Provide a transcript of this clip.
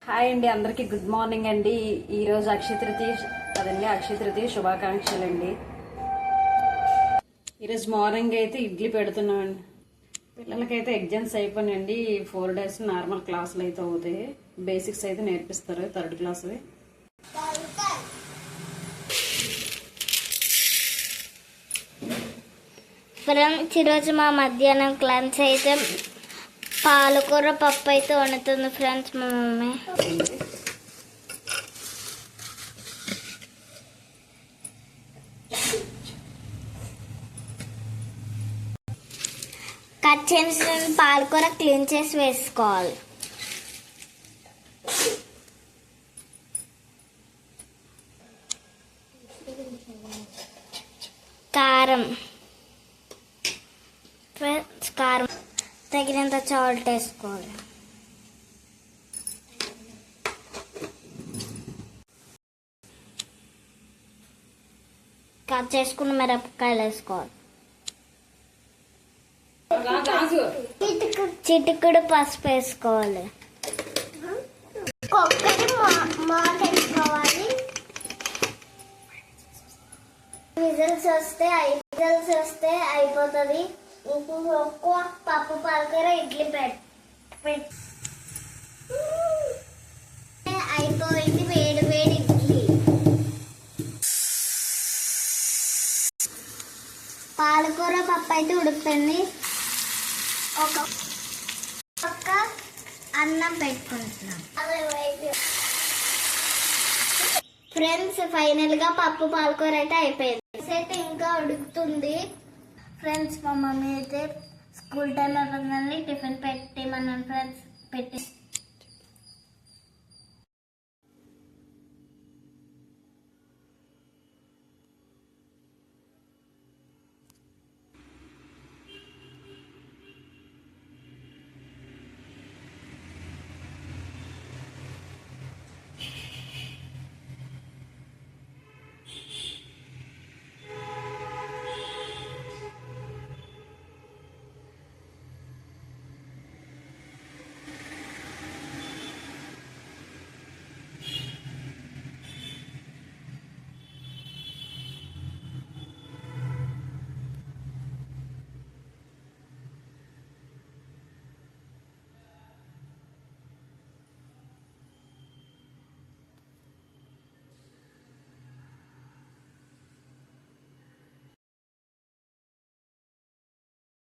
Hi అండి, అందరికీ good morning అండి. ఈరోజు అక్షయ తృతీయ శుభాకాంక్షలు అండి. ఈరోజు మార్నింగ్ అయితే ఇడ్లీ పెడుతున్నామండి. పిల్లలకైతే ఎగ్జామ్స్ అయిపోయినాయండి. 4 days నార్మల్ క్లాసులు అయితే అవుతాయి. బేసిక్స్ అయితే నేర్పిస్తారు 3rd క్లాస్వి. ఫ్రెండ్స్, ఈరోజు మా మధ్యాహ్నం లంచ్ అయితే పాలకూర పప్పు అయితే వండుతుంది ఫ్రెండ్స్ మా మమ్మీ. కట్ చేసిన పాలకూర క్లీన్ చేసి వేసుకోవాలి. కారం కారం తగినంత సాల్ట్ వేసుకోవాలి. కట్ చేసుకున్న మిరపకాయలు వేసుకోవాలి. చిటికుడు పసుపు వేసుకోవాలి. విజిల్స్ వస్తే అయిపోతుంది. ఇంకొక పప్పు పాలకూర ఇడ్లీ అయిపోయింది. వేడి వేడి ఇడ్లీ. పాలకూర పప్పు అయితే ఉడికిపోయింది. ఒక పక్క అన్నం పెట్టుకుంటున్నాం. ఫ్రెండ్స్, ఫైనల్ గా పప్పు పాలకూర అయితే అయిపోయింది. అయితే ఇంకా ఉడుకుతుంది. ఫ్రెండ్స్, మా మమ్మీ అయితే స్కూల్ టైం అయిపోతుందని టిఫిన్ పెట్టేమన్నాను ఫ్రెండ్స్.